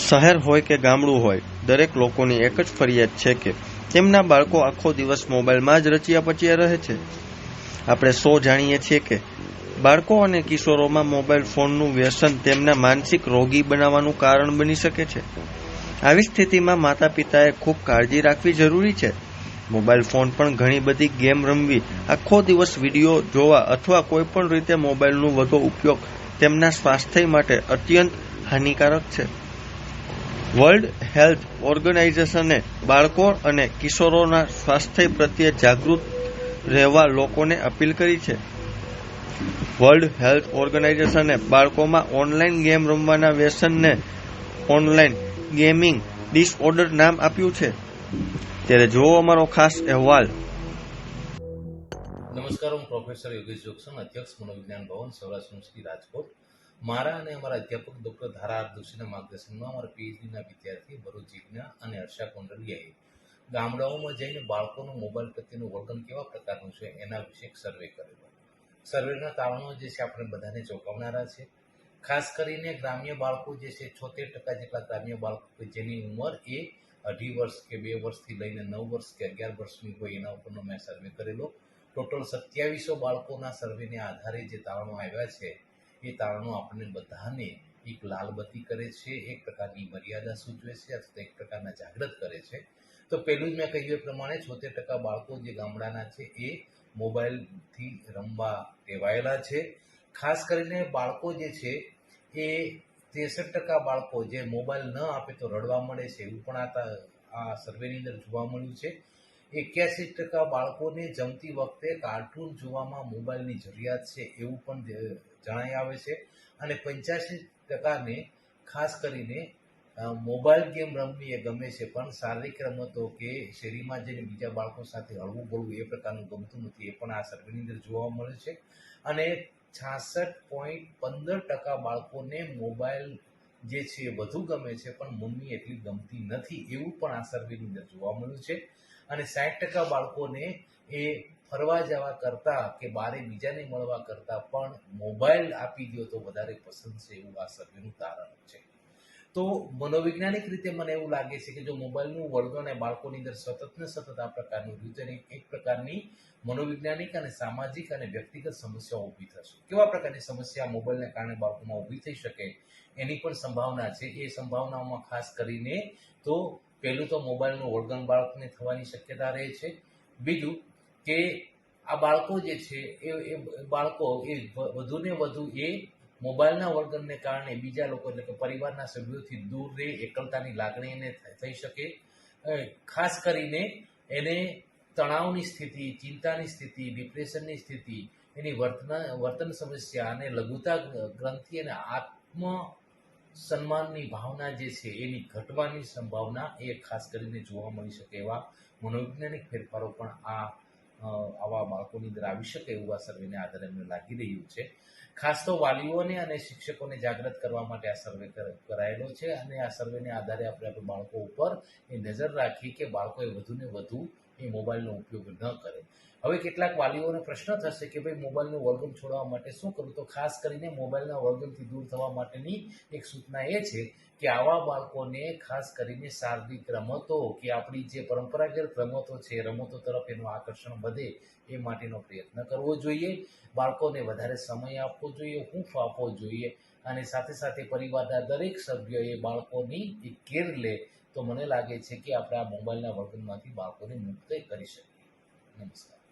શહેર હોય કે ગામડું હોય, દરેક લોકોની એક જ ફરિયાદ છે કે તેમના બાળકો આખો દિવસ મોબાઈલમાં જ રચ્યા પચ્યા રહે છે. આપણે સૌ જાણીએ છીએ કે બાળકો અને કિશોરોમાં મોબાઈલ ફોનનું વ્યસન તેમના માનસિક રોગી બનાવવાનું કારણ બની શકે છે. આવી સ્થિતિમાં માતા પિતાએ ખૂબ કાળજી રાખવી જરૂરી છે. મોબાઈલ ફોન પણ ઘણી બધી ગેમ રમવી, આખો દિવસ વિડીયો જોવા અથવા કોઈ પણ રીતે મોબાઈલનો વધુ ઉપયોગ તેમના સ્વાસ્થ્ય માટે અત્યંત હાનિકારક છે. વર્લ્ડ હેલ્થ ઓર્ગેનાઇઝેશને બાળકો અને કિશોરોના સ્વાસ્થ્ય પ્રત્યે જાગૃત રહેવા લોકોને અપીલ કરી છે. વર્લ્ડ હેલ્થ ઓર્ગેનાઇઝેશને બાળકોમાં ઓનલાઈન ગેમ રમવાના વ્યસનને ઓનલાઈન ગેમિંગ ડિસઓર્ડર નામ આપ્યું છે. ત્યારે જુઓ અમારો ખાસ અહેવાલ. નમસ્કાર, હું પ્રોફેસર યોગેશ જોગસન, અધ્યક્ષ મનોવિજ્ઞાન ભવન, સૌરાષ્ટ્ર યુનિવર્સિટી રાજકોટ. મારા અને અમારા અધ્યાપક ડોક્ટર ધારા દોશીના માર્ગદર્શનમાં અમારા પીએચડીના વિદ્યાર્થી ભરૂચ જીજ્ઞા અને હર્ષા કુંડલિયાએ ગામડાઓમાં જઈને બાળકોનું મોબાઈલ પ્રત્યેનું વળગણ કેવા પ્રકારનું છે એના વિશે એક સર્વે કરેલો. સર્વેના તારણો જે છે આપણે બધાને ચોંકાવનારા છે. ખાસ કરીને ગ્રામ્ય બાળકો જે છે 76% જેટલા ગ્રામ્ય બાળકો કે જેની ઉંમર એ 2.5 વર્ષ કે 2 વર્ષથી લઈને 9 વર્ષ કે 11 વર્ષની હોય એના ઉપરનો મેં સર્વે કરેલો. ટોટલ 2700 બાળકોના સર્વેને આધારે જે તારણો આવ્યા છે એ તારણો આપણને બધાને એક લાલબત્તી કરે છે, એક પ્રકારની મર્યાદા સૂચવે છે અથવા એક પ્રકારના જાગૃત કરે છે. તો પહેલું જ મેં કહ્યું એ પ્રમાણે 76% બાળકો જે ગામડાના છે એ મોબાઈલથી રમવા ટેવાયેલા છે. ખાસ કરીને બાળકો જે છે એ 63% બાળકો જે મોબાઈલ ન આપે તો રડવા મળે છે એવું પણ આ સર્વેની અંદર જોવા મળ્યું છે. 81% બાળકોને જમતી વખતે કાર્ટૂન જોવામાં મોબાઈલની જરૂરિયાત છે એવું પણ જણાઈ આવે છે. અને 85%ને ખાસ કરીને મોબાઈલ ગેમ રમવી એ ગમે છે, પણ શારીરિક રમતો કે શેરીમાં જઈને બીજા બાળકો સાથે હળવું બોલવું એ પ્રકારનું ગમતું નથી, એ પણ આ સર્વેની અંદર જોવા મળે છે. અને 66.15% બાળકોને મોબાઈલ જે છે વધુ ગમે છે પણ મમ્મી એટલી ગમતી નથી એવું પણ આ સર્વેની અંદર જોવા મળ્યું છે. અને 60% બાળકોને એ ફરવા જવા કરતાં કે બારે બીજાને મળવા કરતાં પણ મોબાઈલ આપી દો તો વધારે પસંદ છે એવું આ સર્વેનું તારણ છે. તો મનોવૈજ્ઞાનિક રીતે મને એવું લાગે છે કે જો મોબાઈલનું વળગણ એ બાળકોની અંદર સતત ને સતત આ પ્રકારનું રહ્યું તો એક પ્રકારની મનોવૈજ્ઞાનિક અને સામાજિક અને વ્યક્તિગત સમસ્યાઓ ઊભી થશે. કેવા પ્રકારની સમસ્યા મોબાઈલને કારણે બાળકોમાં ઊભી થઈ શકે એની પણ સંભાવના છે. એ સંભાવનાઓમાં ખાસ કરીને તો પહેલું તો મોબાઈલનું વળગણ બાળકને થવાની શક્યતા રહે છે. બીજું કે આ બાળકો જે છે એ બાળકો એ વધુને વધુ એ મોબાઈલના વળગણને કારણે બીજા લોકો એટલે કે પરિવારના સભ્યોથી દૂર રહે, એકલતાની લાગણી એને થઈ શકે. ખાસ કરીને એને તણાવની સ્થિતિ, ચિંતાની સ્થિતિ, ડિપ્રેશનની સ્થિતિ, એની વર્તન સમસ્યા અને લઘુતા ગ્રંથિ અને આત્મ સન્માનની ભાવના જે છે એની ઘટવાની સંભાવના એ ખાસ કરીને જોવા મળી શકે એવા મનોવૈજ્ઞાનિક ફેરફારો પણ આવા બાળકોની અંદર આવી શકે એવું આ સર્વેને આધારે અમને લાગી રહ્યું છે. ખાસ તો વાલીઓને અને શિક્ષકોને જાગૃત કરવા માટે આ સર્વે કરાયેલો છે. અને આ સર્વેને આધારે આપણે બાળકો ઉપર એ નજર રાખી કે બાળકોએ વધુને વધુ એ મોબાઈલનો ઉપયોગ ન કરે. હવે કેટલાક વાલીઓને પ્રશ્ન થશે કે ભાઈ મોબાઈલનું વળગણ છોડવા માટે શું કરવું? તો ખાસ કરીને મોબાઈલના વળગણથી દૂર થવા માટેની એક સૂચના એ છે કે આવા બાળકોને ખાસ કરીને શારીરિક રમતો કે આપણી જે પરંપરાગત રમતો છે રમતો તરફ એનું આકર્ષણ વધે એ માટેનો પ્રયત્ન કરવો જોઈએ. બાળકોને વધારે સમય આપવો જોઈએ, હૂંફ આપવો જોઈએ અને સાથે સાથે પરિવારના દરેક સભ્યોએ બાળકોની એક કેર લે તો મને લાગે છે કે આપણે આ મોબાઈલના વળગણમાંથી બાળકોને મુક્ત કરી શકીએ. નમસ્કાર.